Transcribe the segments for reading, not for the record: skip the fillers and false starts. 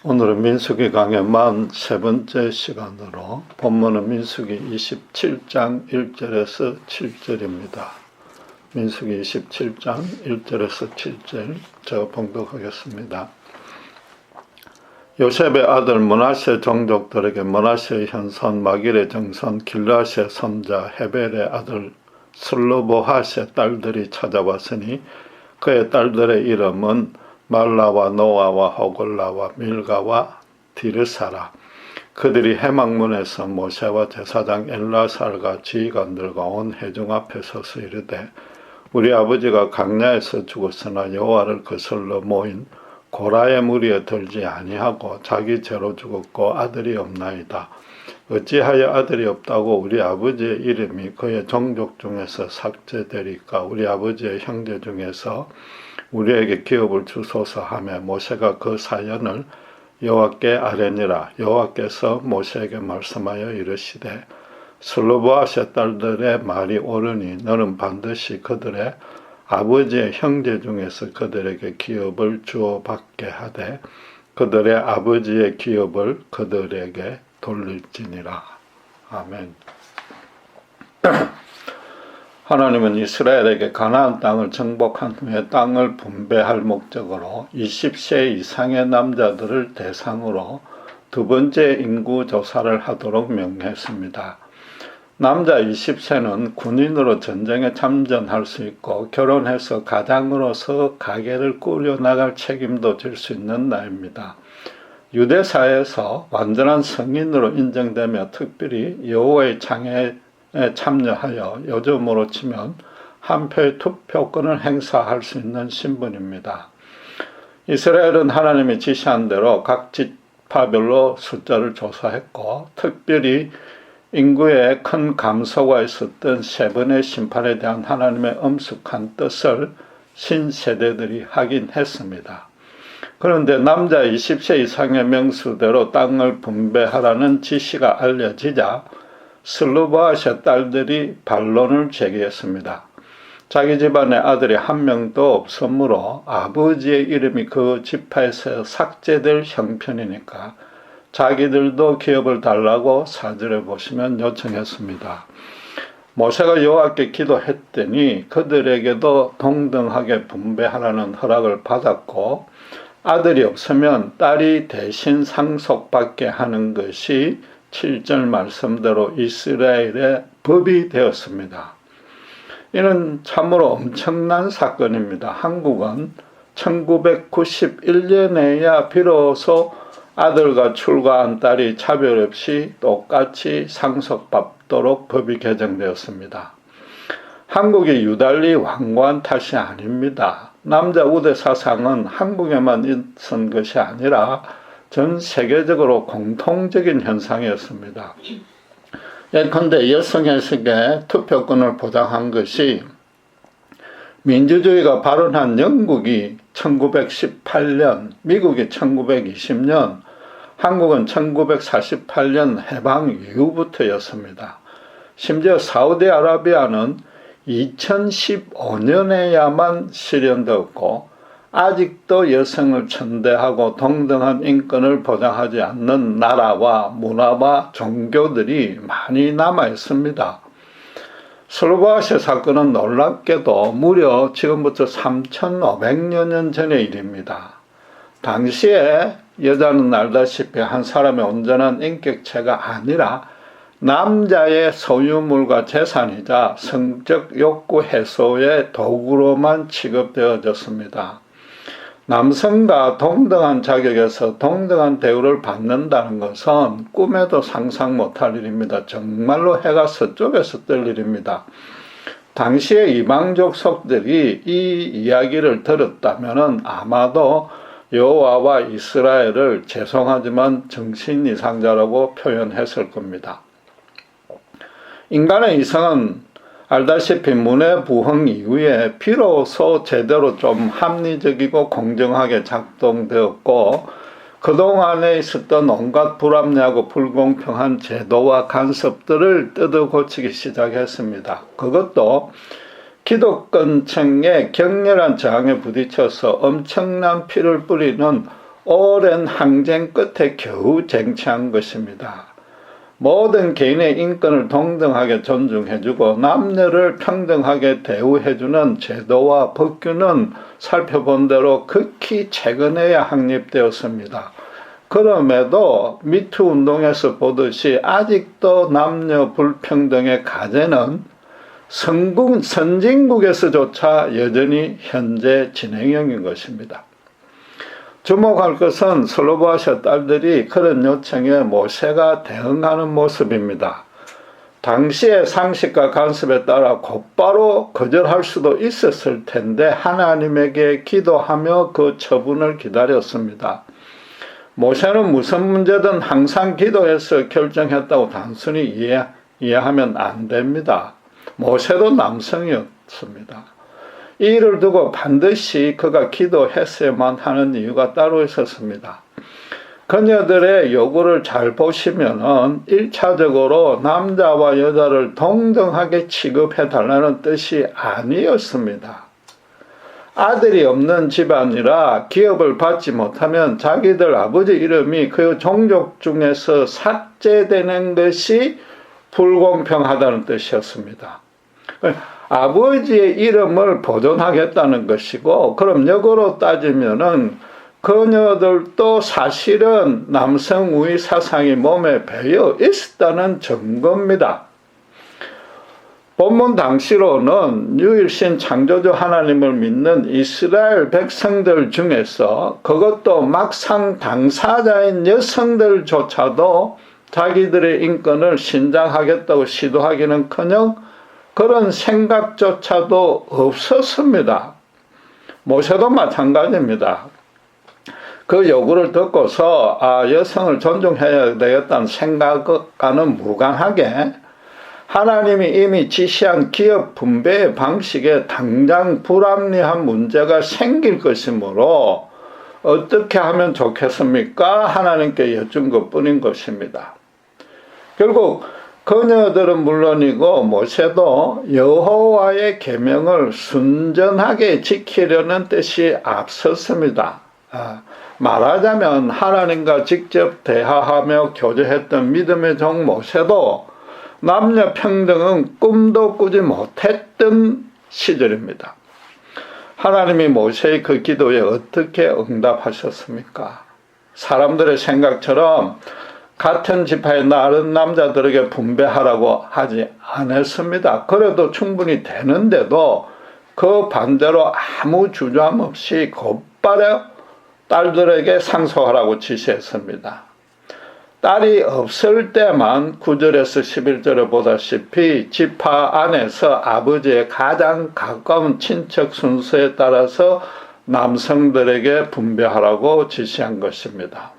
오늘은 민수기 강의 43번째 시간으로 본문은 민수기 27장 1절에서 7절입니다. 민수기 27장 1절에서 7절 제가 봉독하겠습니다. 요셉의 아들 므낫세 종족들에게 므낫세의 현손 마길의 정손 길르앗의 손자 헤벨의 아들 슬로보핫의 딸들이 찾아왔으니 그의 딸들의 이름은 말라와 노아와 호글라와 밀가와 디르사라. 그들이 해막문에서 모세와 제사장 엘라살과 지휘관들과 온 회중 앞에 서서 이르되 우리 아버지가 강야에서 죽었으나 여호와를 거슬러 모인 고라의 무리에 들지 아니하고 자기 죄로 죽었고 아들이 없나이다. 어찌하여 아들이 없다고 우리 아버지의 이름이 그의 종족 중에서 삭제되리까. 우리 아버지의 형제 중에서 우리에게 기업을 주소서 하며 모세가 그 사연을 여호와께 아뢰니라. 여호와께서 모세에게 말씀하여 이르시되 슬로보핫의 딸들의 말이 옳으니 너는 반드시 그들의 아버지의 형제 중에서 그들에게 기업을 주어 받게 하되 그들의 아버지의 기업을 그들에게 돌릴지니라. 아멘. 하나님은 이스라엘에게 가나안 땅을 정복한 후에 땅을 분배할 목적으로 20세 이상의 남자들을 대상으로 두 번째 인구 조사를 하도록 명했습니다. 남자 20세는 군인으로 전쟁에 참전할 수 있고 결혼해서 가장으로서 가게를 꾸려나갈 책임도 질 수 있는 나이입니다. 유대사회에서 완전한 성인으로 인정되며 특별히 여호와의 창에 참여하여 요즘으로 치면 한 표의 투표권을 행사할 수 있는 신분입니다. 이스라엘은 하나님이 지시한 대로 각 지파별로 숫자를 조사했고 특별히 인구에 큰 감소가 있었던 세 번의 심판에 대한 하나님의 엄숙한 뜻을 신세대들이 하긴 했습니다. 그런데 남자 20세 이상의 명수대로 땅을 분배하라는 지시가 알려지자 슬로보핫의 딸들이 반론을 제기했습니다. 자기 집안에 아들이 한 명도 없으므로 아버지의 이름이 그 지파에서 삭제될 형편이니까 자기들도 기업을 달라고 4절에 보시면 요청했습니다. 모세가 여호와께 기도했더니 그들에게도 동등하게 분배하라는 허락을 받았고 아들이 없으면 딸이 대신 상속받게 하는 것이 7절 말씀대로 이스라엘의 법이 되었습니다. 이는 참으로 엄청난 사건입니다. 한국은 1991년에야 비로소 아들과 출가한 딸이 차별 없이 똑같이 상속받도록 법이 개정되었습니다. 한국이 유달리 완고한 탓이 아닙니다. 남자 우대 사상은 한국에만 있은 것이 아니라 전 세계적으로 공통적인 현상이었습니다. 예컨대 여성에게 투표권을 보장한 것이 민주주의가 발원한 영국이 1918년, 미국이 1920년, 한국은 1948년 해방 이후부터였습니다. 심지어 사우디아라비아는 2015년에야만 실현되었고 아직도 여성을 천대하고 동등한 인권을 보장하지 않는 나라와 문화와 종교들이 많이 남아 있습니다. 슬로보핫의 사건은 놀랍게도 무려 지금부터 3500여 년 전의 일입니다. 당시에 여자는 알다시피 한 사람의 온전한 인격체가 아니라 남자의 소유물과 재산이자 성적 욕구 해소의 도구로만 취급되어졌습니다. 남성과 동등한 자격에서 동등한 대우를 받는다는 것은 꿈에도 상상 못할 일입니다. 정말로 해가 서쪽에서 뜰 일입니다. 당시의 이방족 속들이 이 이야기를 들었다면 아마도 여호와와 이스라엘을 죄송하지만 정신 이상자라고 표현했을 겁니다. 인간의 이성은 알다시피 문해부흥 이후에 비로소 제대로 좀 합리적이고 공정하게 작동되었고 그동안에 있었던 온갖 불합리하고 불공평한 제도와 간섭들을 뜯어고치기 시작했습니다. 그것도 기득권층의 격렬한 저항에 부딪혀서 엄청난 피를 뿌리는 오랜 항쟁 끝에 겨우 쟁취한 것입니다. 모든 개인의 인권을 동등하게 존중해주고 남녀를 평등하게 대우해주는 제도와 법규는 살펴본 대로 극히 최근에야 확립되었습니다. 그럼에도 미투 운동에서 보듯이 아직도 남녀 불평등의 가제는 선진국에서조차 여전히 현재 진행형인 것입니다. 주목할 것은 슬로보아시아 딸들이 그런 요청에 모세가 대응하는 모습입니다. 당시의 상식과 관습에 따라 곧바로 거절할 수도 있었을 텐데 하나님에게 기도하며 그 처분을 기다렸습니다. 모세는 무슨 문제든 항상 기도해서 결정했다고 단순히 이해하면 안 됩니다. 모세도 남성이었습니다. 이 일을 두고 반드시 그가 기도했어야만 하는 이유가 따로 있었습니다. 그녀들의 요구를 잘 보시면은 1차적으로 남자와 여자를 동등하게 취급해달라는 뜻이 아니었습니다. 아들이 없는 집안이라 기업을 받지 못하면 자기들 아버지 이름이 그 종족 중에서 삭제되는 것이 불공평하다는 뜻이었습니다. 아버지의 이름을 보존하겠다는 것이고, 그럼 역으로 따지면은 그녀들도 사실은 남성 우위 사상이 몸에 배어 있었다는 증거입니다. 본문 당시로는 유일신 창조주 하나님을 믿는 이스라엘 백성들 중에서 그것도 막상 당사자인 여성들조차도 자기들의 인권을 신장하겠다고 시도하기는커녕 그런 생각조차도 없었습니다. 모세도 마찬가지입니다. 그 요구를 듣고서 여성을 존중해야 되겠다는 생각과는 무관하게 하나님이 이미 지시한 기업 분배의 방식에 당장 불합리한 문제가 생길 것이므로 어떻게 하면 좋겠습니까? 하나님께 여쭌 것뿐인 것입니다. 결국 그녀들은 물론이고 모세도 여호와의 계명을 순전하게 지키려는 뜻이 앞섰습니다. 말하자면 하나님과 직접 대화하며 교제했던 믿음의 종 모세도 남녀 평등은 꿈도 꾸지 못했던 시절입니다. 하나님이 모세의 그 기도에 어떻게 응답하셨습니까? 사람들의 생각처럼 같은 지파의 다른 남자들에게 분배하라고 하지 않았습니다. 그래도 충분히 되는데도 그 반대로 아무 주저함 없이 곧바로 딸들에게 상속하라고 지시했습니다. 딸이 없을 때만 9절에서 11절에 보다시피 지파 안에서 아버지의 가장 가까운 친척 순서에 따라서 남성들에게 분배하라고 지시한 것입니다.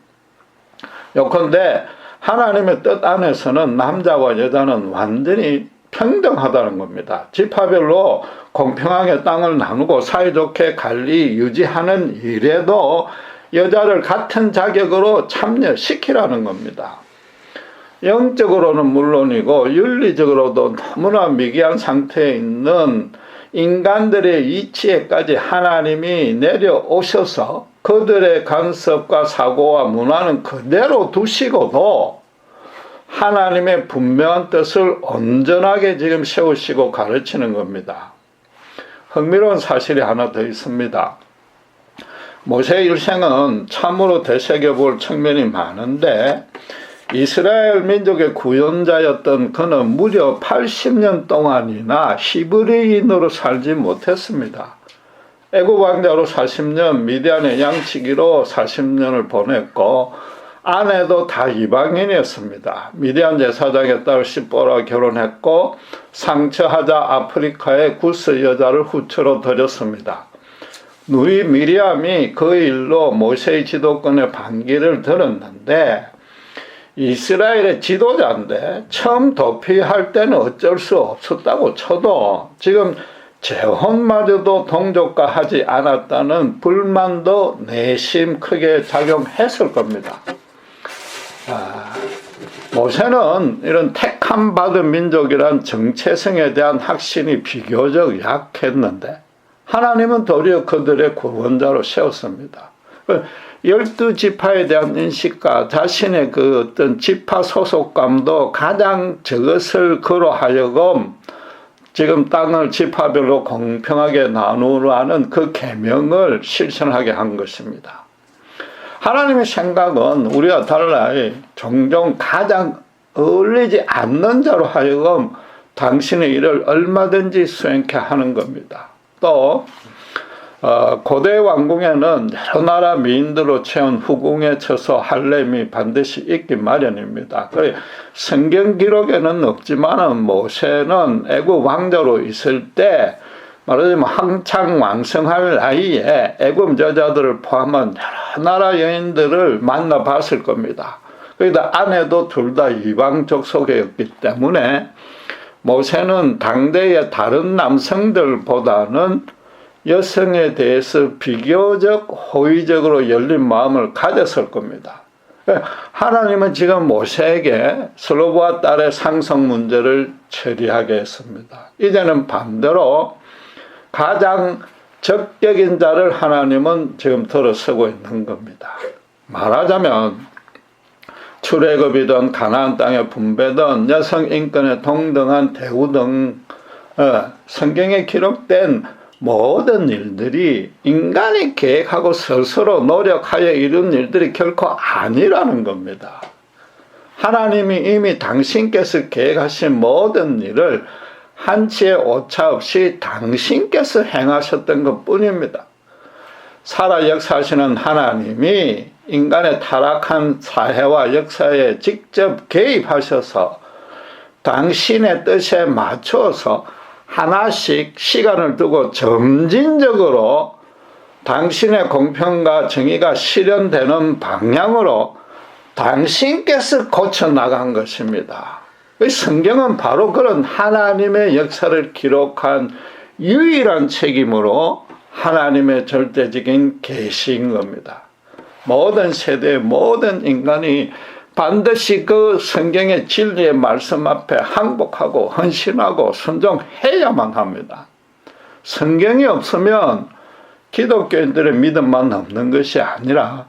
요컨대 하나님의 뜻 안에서는 남자와 여자는 완전히 평등하다는 겁니다. 지파별로 공평하게 땅을 나누고 사이좋게 관리 유지하는 일에도 여자를 같은 자격으로 참여시키라는 겁니다. 영적으로는 물론이고 윤리적으로도 너무나 미개한 상태에 있는 인간들의 이치에까지 하나님이 내려오셔서 그들의 간섭과 사고와 문화는 그대로 두시고도 하나님의 분명한 뜻을 온전하게 지금 세우시고 가르치는 겁니다. 흥미로운 사실이 하나 더 있습니다. 모세의 일생은 참으로 되새겨볼 측면이 많은데 이스라엘 민족의 구원자였던 그는 무려 80년 동안이나 히브리인으로 살지 못했습니다. 애굽 왕자로 40년, 미디안의 양치기로 40년을 보냈고 아내도 다 이방인이었습니다. 미디안 제사장의 딸 시보라 결혼했고 상처하자 아프리카의 구스 여자를 후처로 들였습니다. 누이 미리암이 그 일로 모세의 지도권의 반기를 들었는데 이스라엘의 지도자인데 처음 도피할 때는 어쩔 수 없었다고 쳐도 지금 재혼마저도 동족화하지 않았다는 불만도 내심 크게 작용했을 겁니다. 모세는 이런 택함 받은 민족이란 정체성에 대한 확신이 비교적 약했는데 하나님은 도리어 그들의 구원자로 세웠습니다. 12지파에 대한 인식과 자신의 그 어떤 지파 소속감도 가장 저것을 걸어 하여금 지금 땅을 지파별로 공평하게 나누라는 그 계명을 실천하게 한 것입니다. 하나님의 생각은 우리와 달리 종종 가장 어울리지 않는 자로 하여금 당신의 일을 얼마든지 수행케 하는 겁니다. 또 고대 왕궁에는 여러 나라 미인들로 채운 후궁에 처소 할렘이 반드시 있기 마련입니다. 성경 기록에는 없지만은 모세는 애굽 왕자로 있을 때 말하자면 한창 왕성할 나이에 애굽 여자들을 포함한 여러 나라 여인들을 만나봤을 겁니다. 거기다 아내도 둘 다 이방 족속이었기 때문에 모세는 당대의 다른 남성들보다는 여성에 대해서 비교적 호의적으로 열린 마음을 가졌을 겁니다. 하나님은 지금 모세에게 슬로보아 딸의 상속 문제를 처리하게 했습니다. 이제는 반대로 가장 적격인 자를 하나님은 지금 들어서고 있는 겁니다. 말하자면 출애굽이든 가나안 땅의 분배든 여성 인권의 동등한 대우 등 성경에 기록된 모든 일들이 인간이 계획하고 스스로 노력하여 이룬 일들이 결코 아니라는 겁니다. 하나님이 이미 당신께서 계획하신 모든 일을 한치의 오차 없이 당신께서 행하셨던 것 뿐입니다. 살아 역사하시는 하나님이 인간의 타락한 사회와 역사에 직접 개입하셔서 당신의 뜻에 맞춰서 하나씩 시간을 두고 점진적으로 당신의 공평과 정의가 실현되는 방향으로 당신께서 고쳐나간 것입니다. 성경은 바로 그런 하나님의 역사를 기록한 유일한 책임으로 하나님의 절대적인 계시인 겁니다. 모든 세대의 모든 인간이 반드시 그 성경의 진리의 말씀 앞에 항복하고 헌신하고 순종해야만 합니다. 성경이 없으면 기독교인들의 믿음만 없는 것이 아니라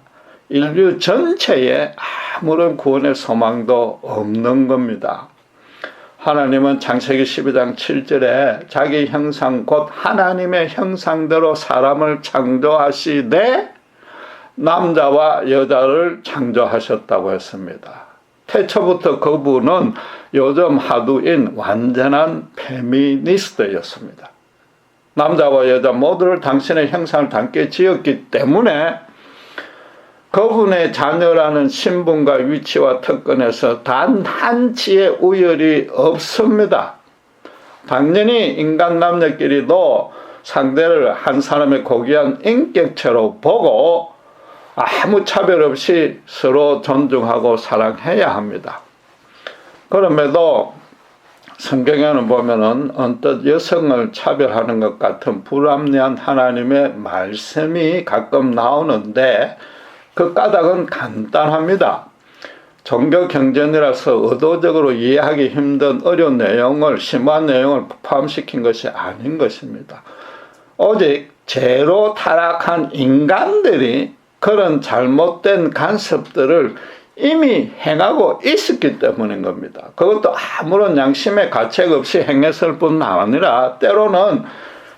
인류 전체에 아무런 구원의 소망도 없는 겁니다. 하나님은 창세기 12장 7절에 자기 형상 곧 하나님의 형상대로 사람을 창조하시되 남자와 여자를 창조하셨다고 했습니다. 태초부터 그분은 요즘 하두인 완전한 페미니스트였습니다. 남자와 여자 모두를 당신의 형상을 담게 지었기 때문에 그분의 자녀라는 신분과 위치와 특권에서 단 한치의 우열이 없습니다. 당연히 인간 남녀끼리도 상대를 한 사람의 고귀한 인격체로 보고 아무 차별 없이 서로 존중하고 사랑해야 합니다. 그럼에도 성경에는 보면은 언뜻 여성을 차별하는 것 같은 불합리한 하나님의 말씀이 가끔 나오는데 그 까닭은 간단합니다. 종교 경전이라서 의도적으로 이해하기 힘든 어려운 내용을, 심한 내용을 포함시킨 것이 아닌 것입니다. 오직 죄로 타락한 인간들이 그런 잘못된 간섭들을 이미 행하고 있었기 때문인 겁니다. 그것도 아무런 양심의 가책 없이 행했을 뿐 아니라 때로는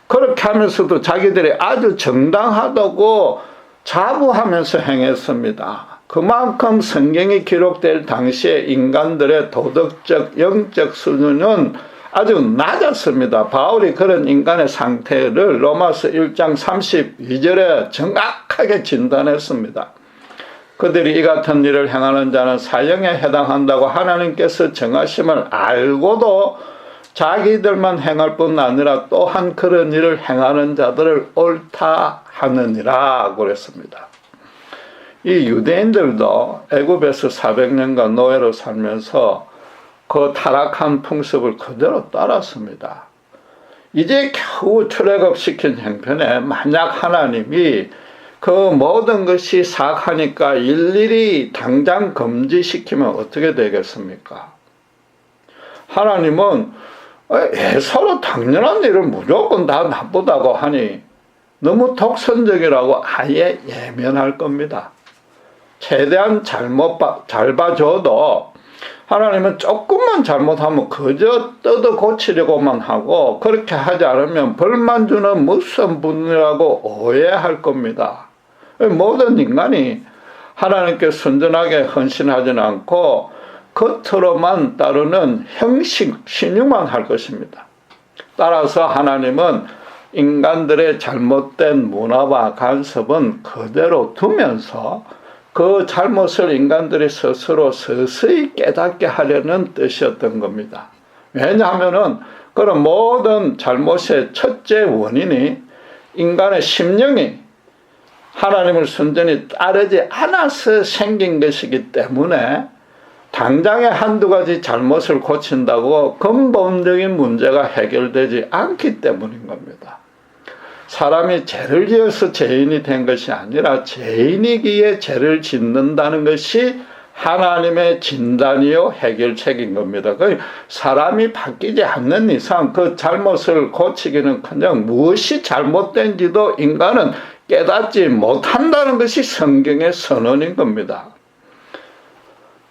그렇게 하면서도 자기들이 아주 정당하다고 자부하면서 행했습니다. 그만큼 성경이 기록될 당시에 인간들의 도덕적, 영적 수준은 아주 낮았습니다. 바울이 그런 인간의 상태를 로마서 1장 32절에 정확하게 진단했습니다. 그들이 이 같은 일을 행하는 자는 사형에 해당한다고 하나님께서 정하심을 알고도 자기들만 행할 뿐 아니라 또한 그런 일을 행하는 자들을 옳다 하느니라 그랬습니다. 이 유대인들도 애굽에서 400년간 노예로 살면서 그 타락한 풍습을 그대로 따랐습니다. 이제 겨우 출애굽시킨 형편에 만약 하나님이 그 모든 것이 사악하니까 일일이 당장 금지시키면 어떻게 되겠습니까? 하나님은 서로 당연한 일을 무조건 다 나쁘다고 하니 너무 독선적이라고 아예 예면할 겁니다. 최대한 잘 봐줘도 하나님은 조금만 잘못하면 그저 뜯어 고치려고만 하고 그렇게 하지 않으면 벌만 주는 무슨 분이라고 오해할 겁니다. 모든 인간이 하나님께 순전하게 헌신하지는 않고 겉으로만 따르는 형식, 신용만 할 것입니다. 따라서 하나님은 인간들의 잘못된 문화와 간섭은 그대로 두면서 그 잘못을 인간들이 스스로 서서히 깨닫게 하려는 뜻이었던 겁니다. 왜냐하면은 그런 모든 잘못의 첫째 원인이 인간의 심령이 하나님을 순전히 따르지 않아서 생긴 것이기 때문에 당장에 한두 가지 잘못을 고친다고 근본적인 문제가 해결되지 않기 때문인 겁니다. 사람이 죄를 지어서 죄인이 된 것이 아니라 죄인이기에 죄를 짓는다는 것이 하나님의 진단이요 해결책인 겁니다. 사람이 바뀌지 않는 이상 그 잘못을 고치기는커녕 무엇이 잘못된지도 인간은 깨닫지 못한다는 것이 성경의 선언인 겁니다.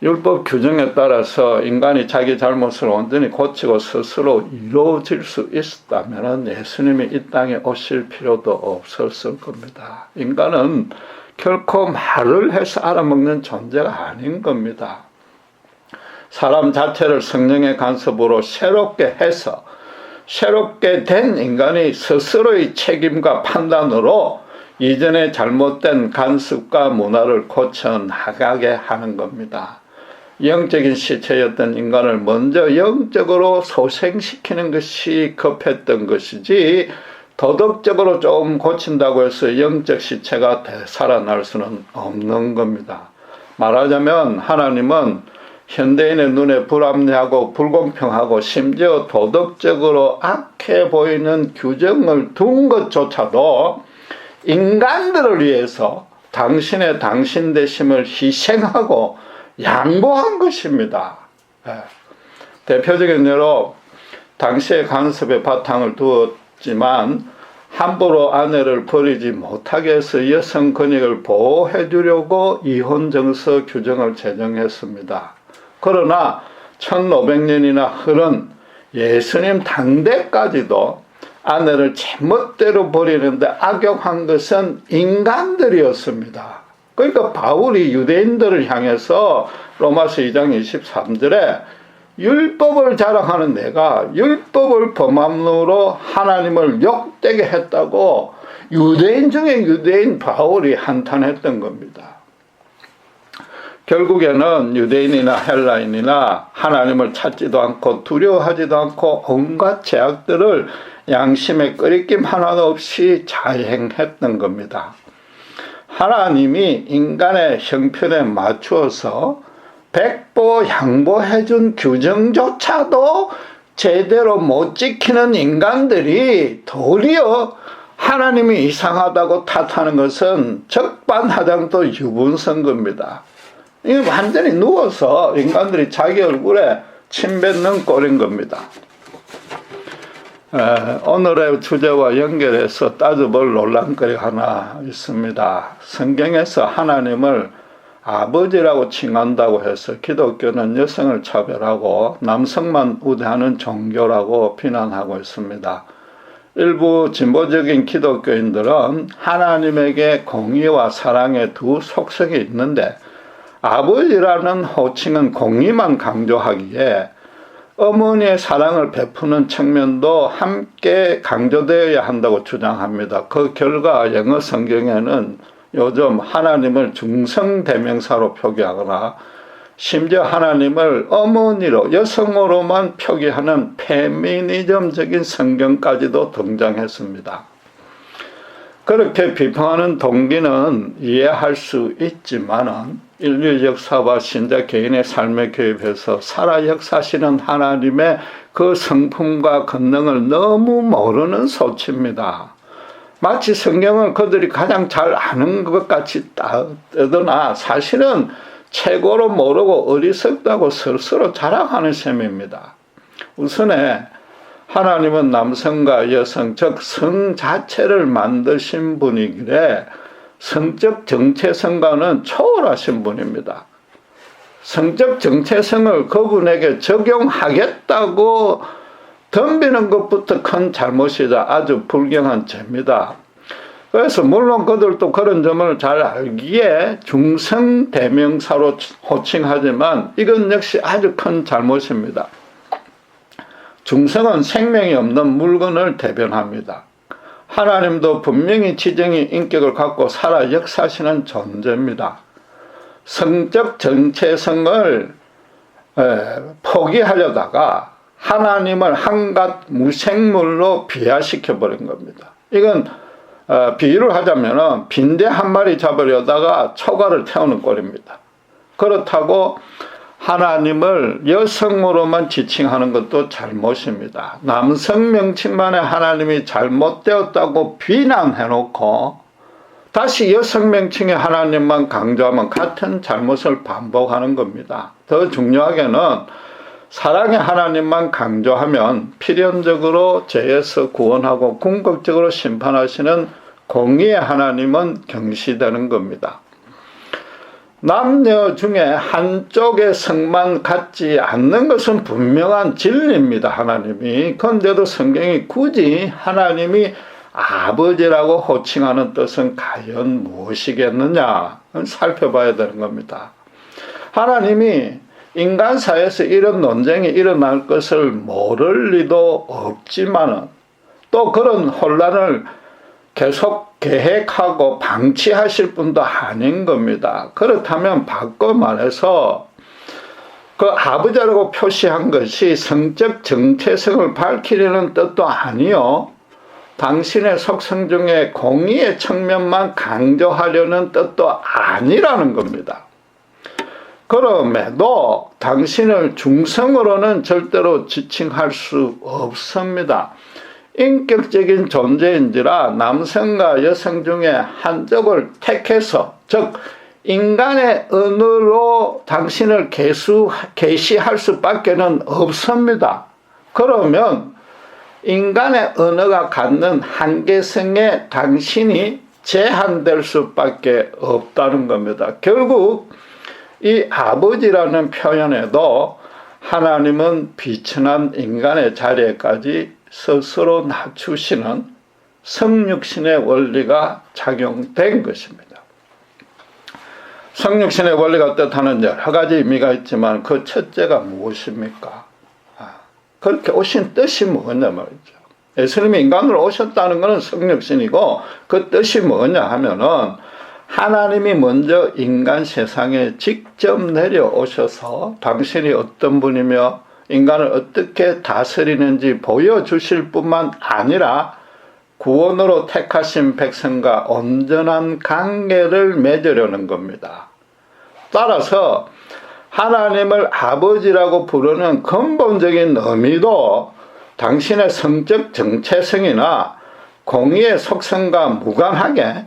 율법 규정에 따라서 인간이 자기 잘못을 온전히 고치고 스스로 이루어질 수 있었다면 예수님이 이 땅에 오실 필요도 없었을 겁니다. 인간은 결코 말을 해서 알아먹는 존재가 아닌 겁니다. 사람 자체를 성령의 간섭으로 새롭게 해서 새롭게 된 인간이 스스로의 책임과 판단으로 이전에 잘못된 간섭과 문화를 고쳐나가게 하는 겁니다. 영적인 시체였던 인간을 먼저 영적으로 소생시키는 것이 급했던 것이지 도덕적으로 좀 고친다고 해서 영적 시체가 되살아날 수는 없는 겁니다. 말하자면 하나님은 현대인의 눈에 불합리하고 불공평하고 심지어 도덕적으로 악해 보이는 규정을 둔 것조차도 인간들을 위해서 당신 되심을 희생하고 양보한 것입니다. 대표적인 예로 당시의 간섭의 바탕을 두었지만 함부로 아내를 버리지 못하게 해서 여성 권익을 보호해 주려고 이혼 정서 규정을 제정했습니다. 그러나 1500년이나 흐른 예수님 당대까지도 아내를 제멋대로 버리는데 악용한 것은 인간들이었습니다. 그러니까 바울이 유대인들을 향해서 로마서 2장 23절에 율법을 자랑하는 내가 율법을 범함으로 하나님을 욕되게 했다고 유대인 중에 유대인 바울이 한탄했던 겁니다. 결국에는 유대인이나 헬라인이나 하나님을 찾지도 않고 두려워하지도 않고 온갖 죄악들을 양심의 끄리낌 하나도 없이 자행했던 겁니다. 하나님이 인간의 형편에 맞추어서 백보 양보해준 규정조차도 제대로 못 지키는 인간들이 도리어 하나님이 이상하다고 탓하는 것은 적반하장도 유분선 겁니다. 이게 완전히 누워서 인간들이 자기 얼굴에 침 뱉는 꼴인 겁니다. 오늘의 주제와 연결해서 따져볼 논란거리 하나 있습니다. 성경에서 하나님을 아버지라고 칭한다고 해서 기독교는 여성을 차별하고 남성만 우대하는 종교라고 비난하고 있습니다. 일부 진보적인 기독교인들은 하나님에게 공의와 사랑의 두 속성이 있는데 아버지라는 호칭은 공의만 강조하기에 어머니의 사랑을 베푸는 측면도 함께 강조되어야 한다고 주장합니다. 그 결과 영어 성경에는 요즘 하나님을 중성대명사로 표기하거나 심지어 하나님을 어머니로 여성으로만 표기하는 페미니즘적인 성경까지도 등장했습니다. 그렇게 비판하는 동기는 이해할 수 있지만은 인류 역사와 신자 개인의 삶에 개입해서 살아 역사하시는 하나님의 그 성품과 권능을 너무 모르는 소치입니다. 마치 성경을 그들이 가장 잘 아는 것 같이 떠드나 사실은 최고로 모르고 어리석다고 스스로 자랑하는 셈입니다. 우선에 하나님은 남성과 여성, 즉 성 자체를 만드신 분이기에 성적 정체성과는 초월하신 분입니다. 성적 정체성을 그분에게 적용하겠다고 덤비는 것부터 큰 잘못이자 아주 불경한 죄입니다. 그래서 물론 그들도 그런 점을 잘 알기에 중성대명사로 호칭하지만 이건 역시 아주 큰 잘못입니다. 중성은 생명이 없는 물건을 대변합니다. 하나님도 분명히 지정의 인격을 갖고 살아 역사하시는 존재입니다. 성적 정체성을 포기하려다가 하나님을 한갓 무생물로 비하시켜버린 겁니다. 이건 비유를 하자면 빈대 한 마리 잡으려다가 초가를 태우는 꼴입니다. 그렇다고 하나님을 여성으로만 지칭하는 것도 잘못입니다. 남성 명칭만에 하나님이 잘못되었다고 비난해놓고 다시 여성 명칭의 하나님만 강조하면 같은 잘못을 반복하는 겁니다. 더 중요하게는 사랑의 하나님만 강조하면 필연적으로 죄에서 구원하고 궁극적으로 심판하시는 공의의 하나님은 경시되는 겁니다. 남녀 중에 한쪽의 성만 갖지 않는 것은 분명한 진리입니다. 하나님이. 그런데도 성경이 굳이 하나님이 아버지라고 호칭하는 뜻은 과연 무엇이겠느냐 살펴봐야 되는 겁니다. 하나님이 인간 사회에서 이런 논쟁이 일어날 것을 모를 리도 없지만 또 그런 혼란을 계속 계획하고 방치하실 분도 아닌 겁니다. 그렇다면 바꿔 말해서 그 아버지라고 표시한 것이 성적 정체성을 밝히려는 뜻도 아니요. 당신의 속성 중에 공의의 측면만 강조하려는 뜻도 아니라는 겁니다. 그럼에도 당신을 중성으로는 절대로 지칭할 수 없습니다. 인격적인 존재인지라 남성과 여성 중에 한쪽을 택해서 즉 인간의 언어로 당신을 계시할 수밖에는 없습니다. 그러면 인간의 언어가 갖는 한계성에 당신이 제한될 수밖에 없다는 겁니다. 결국 이 아버지라는 표현에도 하나님은 비천한 인간의 자리에까지 스스로 낮추시는 성육신의 원리가 작용된 것입니다. 성육신의 원리가 뜻하는 여러 가지 의미가 있지만 그 첫째가 무엇입니까? 그렇게 오신 뜻이 뭐냐 말이죠. 예수님이 인간으로 오셨다는 것은 성육신이고 그 뜻이 뭐냐 하면은 하나님이 먼저 인간 세상에 직접 내려오셔서 당신이 어떤 분이며 인간을 어떻게 다스리는지 보여주실 뿐만 아니라 구원으로 택하신 백성과 온전한 관계를 맺으려는 겁니다. 따라서 하나님을 아버지라고 부르는 근본적인 의미도 당신의 성적 정체성이나 공의의 속성과 무관하게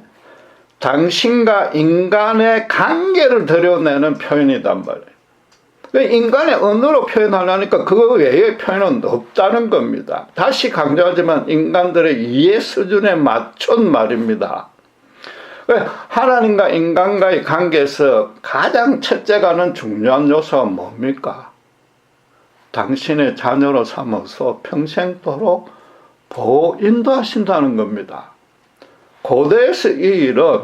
당신과 인간의 관계를 드러내는 표현이단 말이에요. 인간의 언어로 표현하려니까 그거 외의 표현은 없다는 겁니다. 다시 강조하지만 인간들의 이해 수준에 맞춘 말입니다. 하나님과 인간과의 관계에서 가장 첫째가는 중요한 요소가 뭡니까? 당신의 자녀로 삼아서 평생도록 보호 인도하신다는 겁니다. 고대에서 이 일은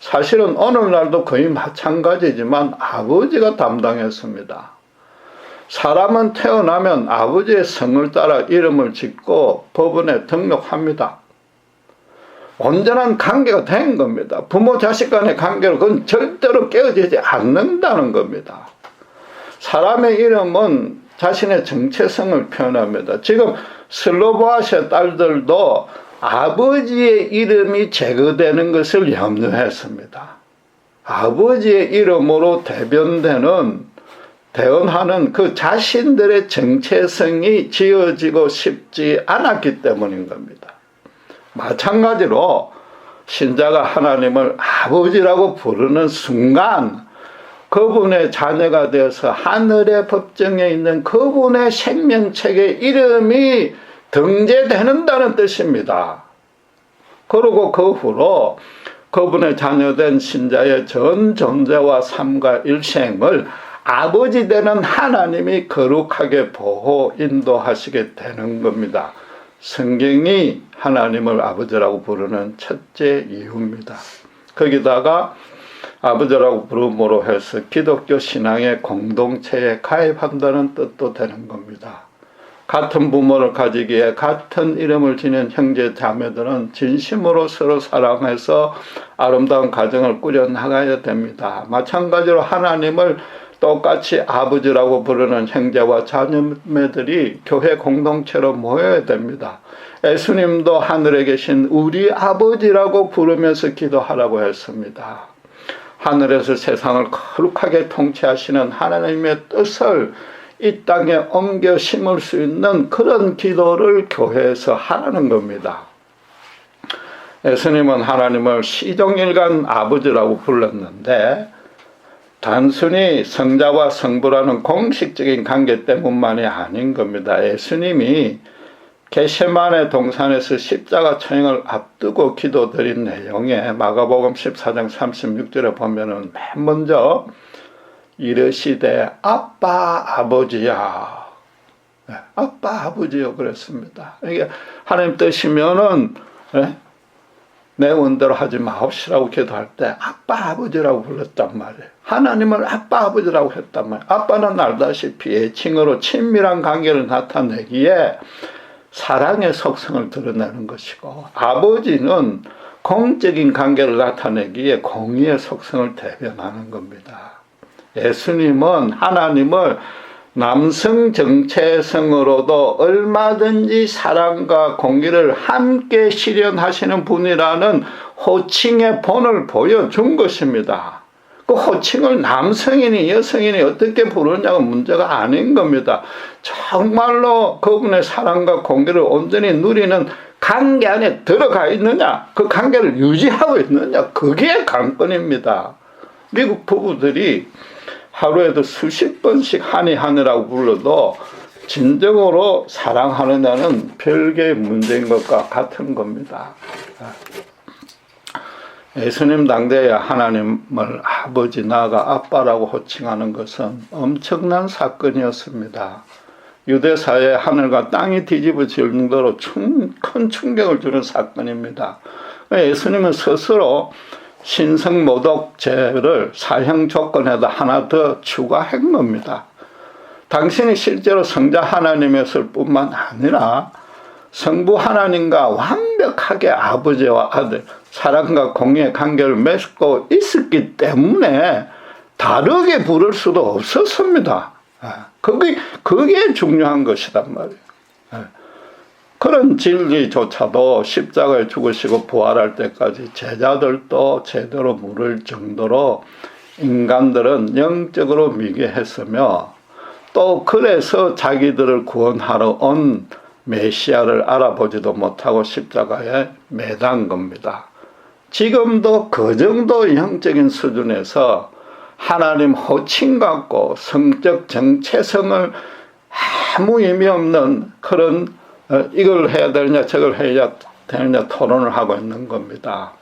사실은 오늘날도 거의 마찬가지지만 아버지가 담당했습니다. 사람은 태어나면 아버지의 성을 따라 이름을 짓고 법원에 등록합니다. 온전한 관계가 된 겁니다. 부모 자식 간의 관계로 그건 절대로 깨어지지 않는다는 겁니다. 사람의 이름은 자신의 정체성을 표현합니다. 지금 슬로보아시아 딸들도 아버지의 이름이 제거되는 것을 염려했습니다. 아버지의 이름으로 대언하는 그 자신들의 정체성이 지어지고 싶지 않았기 때문인 겁니다. 마찬가지로 신자가 하나님을 아버지라고 부르는 순간 그분의 자녀가 되어서 하늘의 법정에 있는 그분의 생명책의 이름이 등재되는다는 뜻입니다. 그리고 그 후로 그분의 자녀된 신자의 전 존재와 삶과 일생을 아버지 되는 하나님이 거룩하게 보호 인도하시게 되는 겁니다. 성경이 하나님을 아버지라고 부르는 첫째 이유입니다. 거기다가 아버지라고 부름으로 해서 기독교 신앙의 공동체에 가입한다는 뜻도 되는 겁니다. 같은 부모를 가지기에 같은 이름을 지닌 형제 자매들은 진심으로 서로 사랑해서 아름다운 가정을 꾸려나가야 됩니다. 마찬가지로 하나님을 똑같이 아버지라고 부르는 형제와 자매들이 교회 공동체로 모여야 됩니다. 예수님도 하늘에 계신 우리 아버지라고 부르면서 기도하라고 했습니다. 하늘에서 세상을 거룩하게 통치하시는 하나님의 뜻을 이 땅에 옮겨 심을 수 있는 그런 기도를 교회에서 하라는 겁니다. 예수님은 하나님을 시종일관 아버지라고 불렀는데 단순히 성자와 성부라는 공식적인 관계 때문만이 아닌 겁니다. 예수님이 겟세마네 동산에서 십자가 처형을 앞두고 기도드린 내용에 마가복음 14장 36절에 보면은 맨 먼저 이르시되 아빠 아버지야, 아빠 아버지요 그랬습니다. 이게 하나님 뜻이면은 내 원대로 하지 마옵시라고 기도할 때 아빠 아버지라고 불렀단 말이에요. 하나님을 아빠 아버지라고 했단 말이에요. 아빠는 알다시피 애칭으로 친밀한 관계를 나타내기에 사랑의 속성을 드러내는 것이고, 아버지는 공적인 관계를 나타내기에 공의의 속성을 대변하는 겁니다. 예수님은 하나님을 남성 정체성으로도 얼마든지 사랑과 공의를 함께 실현하시는 분이라는 호칭의 본을 보여준 것입니다. 그 호칭을 남성이니 여성이니 어떻게 부르느냐가 문제가 아닌 겁니다. 정말로 그분의 사랑과 공의를 온전히 누리는 관계 안에 들어가 있느냐, 그 관계를 유지하고 있느냐, 그게 관건입니다. 미국 부부들이 하루에도 수십 번씩 한이하느라고 불러도 진정으로 사랑하느냐는 별개의 문제인 것과 같은 겁니다. 예수님 당대에 하나님을 아버지 나아가 아빠라고 호칭하는 것은 엄청난 사건이었습니다. 유대사회 하늘과 땅이 뒤집어질 정도로 큰 충격을 주는 사건입니다. 예수님은 스스로 신성모독죄를 사형 조건에다 하나 더 추가한 겁니다. 당신이 실제로 성자 하나님이었을 뿐만 아니라 성부 하나님과 완벽하게 아버지와 아들, 사랑과 공의의 관계를 맺고 있었기 때문에 다르게 부를 수도 없었습니다. 그게 중요한 것이란 말이에요. 그런 진리조차도 십자가에 죽으시고 부활할 때까지 제자들도 제대로 모를 정도로 인간들은 영적으로 미개했으며, 또 그래서 자기들을 구원하러 온 메시아를 알아보지도 못하고 십자가에 매단 겁니다. 지금도 그 정도 영적인 수준에서 하나님 호칭 갖고 성적 정체성을 아무 의미 없는 그런 이걸 해야 되느냐 저걸 해야 되느냐 토론을 하고 있는 겁니다.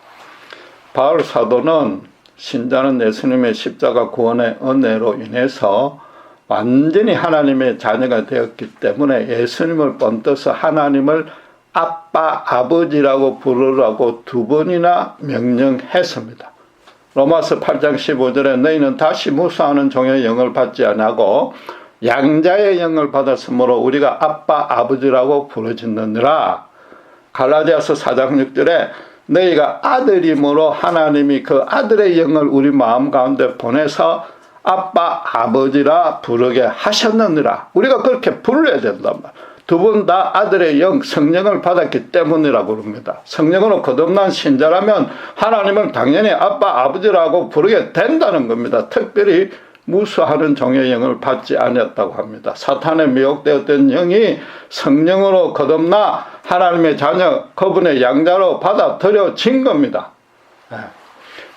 바울 사도는 신자는 예수님의 십자가 구원의 은혜로 인해서 완전히 하나님의 자녀가 되었기 때문에 예수님을 본떠서 하나님을 아빠, 아버지라고 부르라고 2번이나 명령했습니다. 로마서 8장 15절에 너희는 다시 무수하는 종의 영을 받지 아니하고 양자의 영을 받았으므로 우리가 아빠, 아버지라고 부르짖느니라. 갈라디아서 4장 6절에 너희가 아들이므로 하나님이 그 아들의 영을 우리 마음 가운데 보내서 아빠, 아버지라 부르게 하셨느니라. 우리가 그렇게 불러야 된단 말이에요. 2분 다 아들의 영, 성령을 받았기 때문이라고 그럽니다. 성령으로 거듭난 신자라면 하나님을 당연히 아빠, 아버지라고 부르게 된다는 겁니다. 특별히 무수하는 종의 영을 받지 않았다고 합니다. 사탄에 미혹되었던 영이 성령으로 거듭나 하나님의 자녀, 그분의 양자로 받아들여진 겁니다.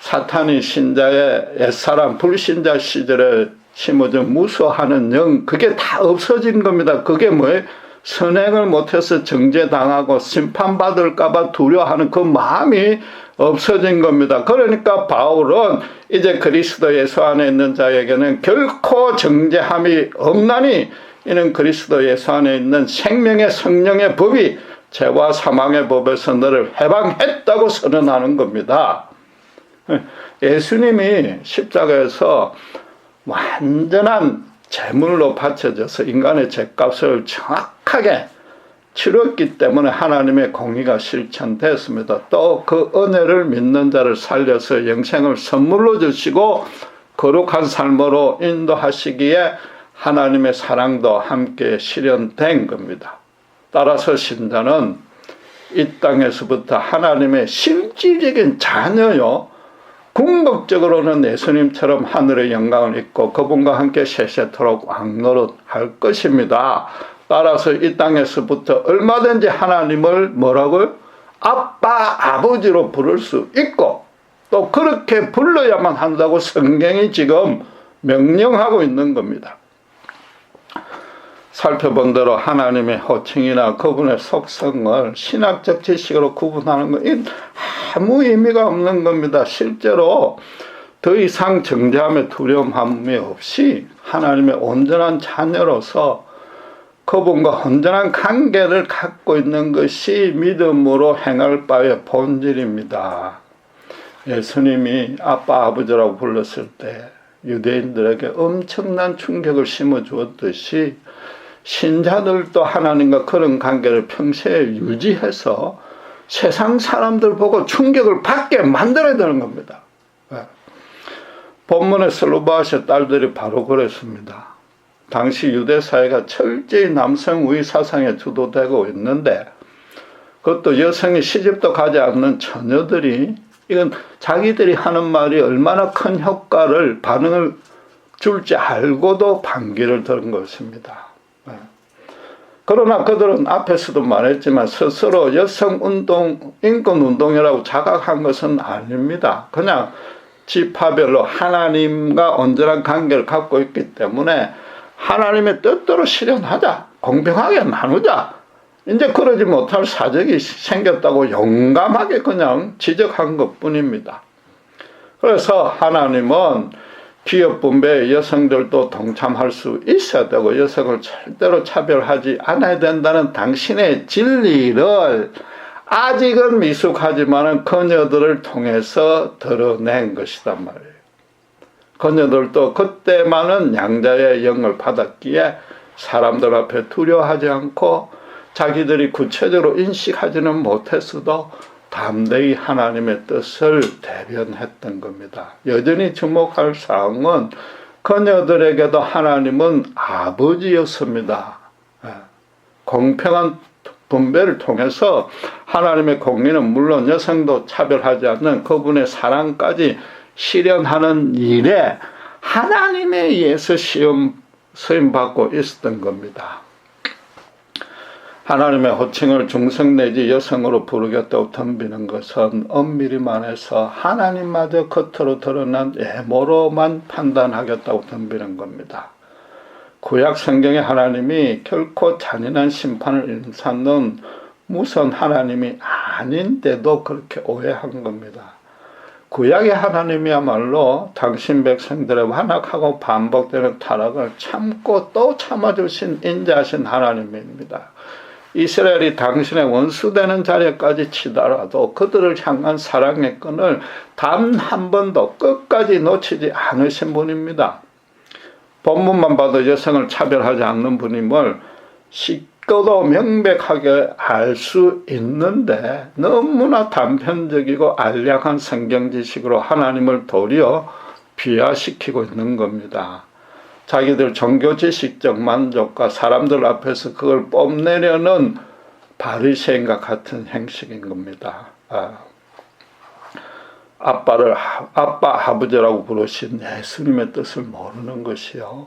사탄이 신자의 옛사람, 불신자 시절에 심어준 무수하는 영, 그게 다 없어진 겁니다. 그게 뭐예요? 선행을 못해서 정죄당하고 심판받을까봐 두려워하는 그 마음이 없어진 겁니다. 그러니까 바울은 이제 그리스도 예수 안에 있는 자에게는 결코 정죄함이 없나니 이는 그리스도 예수 안에 있는 생명의 성령의 법이 죄와 사망의 법에서 너를 해방했다고 선언하는 겁니다. 예수님이 십자가에서 완전한 제물로 바쳐져서 인간의 죄값을 정확하게 치렀기 때문에 하나님의 공의가 실천됐습니다. 또 그 은혜를 믿는 자를 살려서 영생을 선물로 주시고 거룩한 삶으로 인도하시기에 하나님의 사랑도 함께 실현된 겁니다. 따라서 신자는 이 땅에서부터 하나님의 실질적인 자녀요, 궁극적으로는 예수님처럼 하늘의 영광을 입고 그분과 함께 세세토록 왕노릇할 것입니다. 따라서 이 땅에서부터 얼마든지 하나님을 뭐라고요? 아빠, 아버지로 부를 수 있고 또 그렇게 불러야만 한다고 성경이 지금 명령하고 있는 겁니다. 살펴본 대로 하나님의 호칭이나 그분의 속성을 신학적 지식으로 구분하는 건 아무 의미가 없는 겁니다. 실제로 더 이상 정죄함에 두려움함이 없이 하나님의 온전한 자녀로서 그분과 온전한 관계를 갖고 있는 것이 믿음으로 행할 바의 본질입니다. 예수님이 아빠 아버지라고 불렀을 때 유대인들에게 엄청난 충격을 심어주었듯이 신자들도 하나님과 그런 관계를 평소에 유지해서 세상 사람들 보고 충격을 받게 만들어야 되는 겁니다. 본문의 슬로바하세 딸들이 바로 그랬습니다. 당시 유대 사회가 철저히 남성우위 사상에 주도되고 있는데 그것도 여성이 시집도 가지 않는 처녀들이 이건 자기들이 하는 말이 얼마나 큰 효과를 반응을 줄지 알고도 반기를 들은 것입니다. 그러나 그들은 앞에서도 말했지만 스스로 여성운동, 인권운동이라고 자각한 것은 아닙니다. 그냥 지파별로 하나님과 온전한 관계를 갖고 있기 때문에 하나님의 뜻대로 실현하자, 공평하게 나누자, 이제 그러지 못할 사정이 생겼다고 용감하게 그냥 지적한 것뿐입니다. 그래서 하나님은 기업 분배에 여성들도 동참할 수 있어야 되고 여성을 절대로 차별하지 않아야 된다는 당신의 진리를 아직은 미숙하지만 그녀들을 통해서 드러낸 것이단 말이에요. 그녀들도 그때만은 양자의 영을 받았기에 사람들 앞에 두려워하지 않고 자기들이 구체적으로 인식하지는 못했어도 담대히 하나님의 뜻을 대변했던 겁니다. 여전히 주목할 사항은 그녀들에게도 하나님은 아버지였습니다. 공평한 분배를 통해서 하나님의 공의는 물론 여성도 차별하지 않는 그분의 사랑까지 실현하는 일에 하나님에 의해서 쓰임받고 있었던 겁니다. 하나님의 호칭을 중성 내지 여성으로 부르겠다고 덤비는 것은 엄밀히 말해서 하나님마저 겉으로 드러난 외모로만 판단하겠다고 덤비는 겁니다. 구약 성경에 하나님이 결코 잔인한 심판을 임산는 무서운 하나님이 아닌데도 그렇게 오해한 겁니다. 구약의 하나님이야말로 당신 백성들의 완악하고 반복되는 타락을 참고 또 참아주신 인자하신 하나님입니다. 이스라엘이 당신의 원수되는 자리까지 치더라도 그들을 향한 사랑의 끈을 단 한 번도 끝까지 놓치지 않으신 분입니다. 본문만 봐도 여성을 차별하지 않는 분임을 쉽고도 명백하게 알 수 있는데 너무나 단편적이고 알량한 성경 지식으로 하나님을 도리어 비하시키고 있는 겁니다. 자기들 종교 지식적 만족과 사람들 앞에서 그걸 뽐내려는 바리새인과 같은 행식인 겁니다. 아빠 아버지라고 부르신 예수님의 뜻을 모르는 것이요,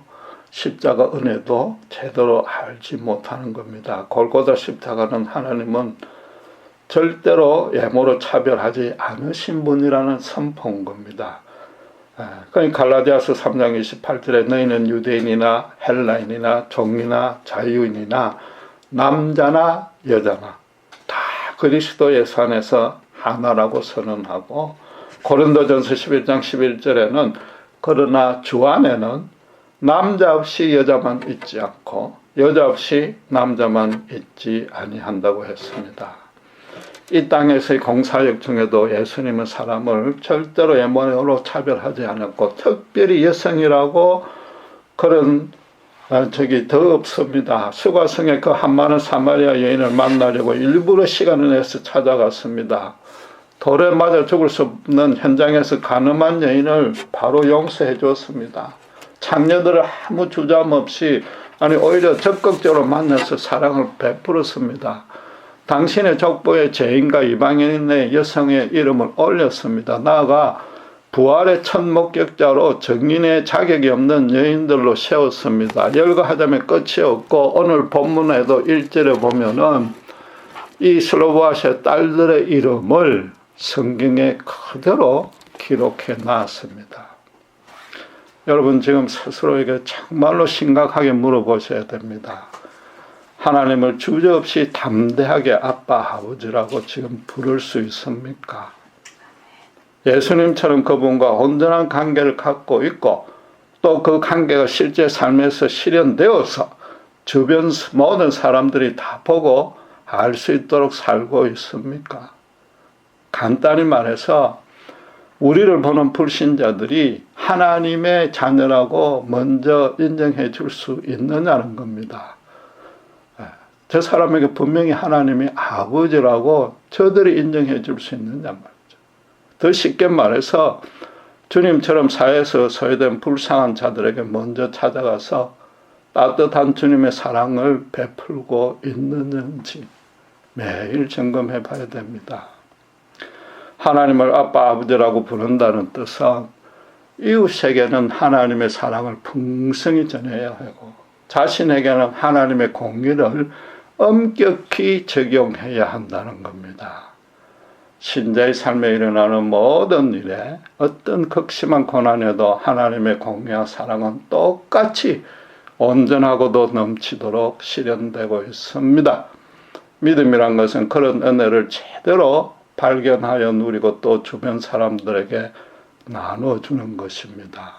십자가 은혜도 제대로 알지 못하는 겁니다. 골고다 십자가는 하나님은 절대로 외모로 차별하지 않으신 분이라는 선포인 겁니다. 그러니까 갈라디아서 3장 28절에 너희는 유대인이나 헬라인이나 종이나 자유인이나 남자나 여자나 다 그리스도 예수 안에서 하나라고 선언하고, 고린도전서 11장 11절에는 그러나 주 안에는 남자 없이 여자만 있지 않고 여자 없이 남자만 있지 아니한다고 했습니다. 이 땅에서의 공사역 중에도 예수님은 사람을 절대로 외모로 차별하지 않았고, 특별히 여성이라고 그런 더 없습니다. 수가성에 그 한 많은 사마리아 여인을 만나려고 일부러 시간을 내서 찾아갔습니다. 돌에 맞아 죽을 수 없는 현장에서 가늠한 여인을 바로 용서해 주었습니다. 창녀들을 아무 주저함 없이, 오히려 적극적으로 만나서 사랑을 베풀었습니다. 당신의 족보에 죄인과 이방인의 여성의 이름을 올렸습니다. 나아가 부활의 첫 목격자로 증인의 자격이 없는 여인들로 세웠습니다. 열거하자면 끝이 없고, 오늘 본문에도 1절에 보면은 이 슬로보아스의 딸들의 이름을 성경에 그대로 기록해 놨습니다. 여러분, 지금 스스로에게 정말로 심각하게 물어보셔야 됩니다. 하나님을 주저없이 담대하게 아빠, 아버지라고 지금 부를 수 있습니까? 예수님처럼 그분과 온전한 관계를 갖고 있고, 또 그 관계가 실제 삶에서 실현되어서 주변 모든 사람들이 다 보고 알 수 있도록 살고 있습니까? 간단히 말해서 우리를 보는 불신자들이 하나님의 자녀라고 먼저 인정해 줄 수 있느냐는 겁니다. 저 사람에게 분명히 하나님이 아버지라고 저들이 인정해 줄 수 있느냐 말이죠. 더 쉽게 말해서 주님처럼 사회에서 소외된 불쌍한 자들에게 먼저 찾아가서 따뜻한 주님의 사랑을 베풀고 있는지 매일 점검해 봐야 됩니다. 하나님을 아빠, 아버지라고 부른다는 뜻은 이웃에게는 하나님의 사랑을 풍성히 전해야 하고, 자신에게는 하나님의 공의를 엄격히 적용해야 한다는 겁니다. 신자의 삶에 일어나는 모든 일에 어떤 극심한 고난에도 하나님의 공의와 사랑은 똑같이 온전하고도 넘치도록 실현되고 있습니다. 믿음이란 것은 그런 은혜를 제대로 발견하여 누리고 또 주변 사람들에게 나눠주는 것입니다.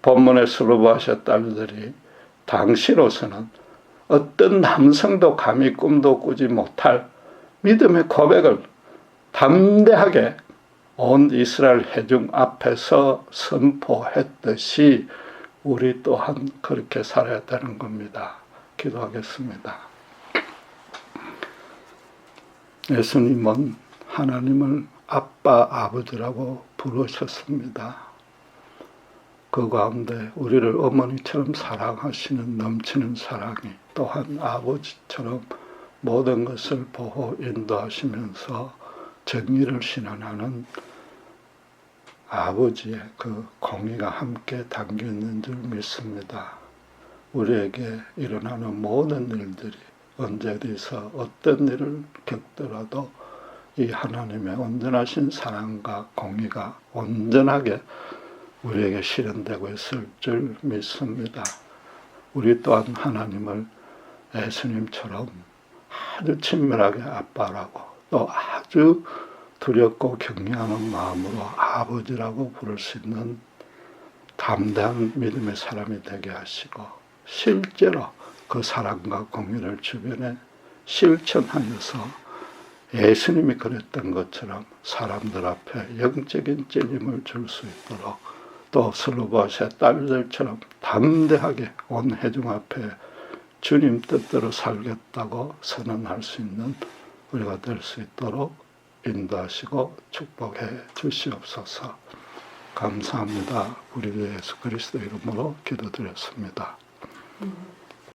본문의 슬로보아스의 딸들이 당시로서는 어떤 남성도 감히 꿈도 꾸지 못할 믿음의 고백을 담대하게 온 이스라엘 회중 앞에서 선포했듯이 우리 또한 그렇게 살아야 되는 겁니다. 기도하겠습니다. 예수님은 하나님을 아빠, 아버지라고 부르셨습니다. 그 가운데 우리를 어머니처럼 사랑하시는 넘치는 사랑이, 또한 아버지처럼 모든 것을 보호 인도하시면서 정의를 신원하는 아버지의 그 공의가 함께 담겨 있는 줄 믿습니다. 우리에게 일어나는 모든 일들이 언제 어디서 어떤 일을 겪더라도 이 하나님의 온전하신 사랑과 공의가 온전하게 우리에게 실현되고 있을 줄 믿습니다. 우리 또한 하나님을 예수님처럼 아주 친밀하게 아빠라고, 또 아주 두렵고 경외하는 마음으로 아버지라고 부를 수 있는 담대한 믿음의 사람이 되게 하시고, 실제로 그 사랑과 공의를 주변에 실천하여서 예수님이 그랬던 것처럼 사람들 앞에 영적인 찔림을 줄 수 있도록, 또 슬로보아스의 딸들처럼 담대하게 온 회중 앞에 주님 뜻대로 살겠다고 선언할 수 있는 우리가 될 수 있도록 인도하시고 축복해 주시옵소서. 감사합니다. 우리 주 예수 그리스도 이름으로 기도드렸습니다.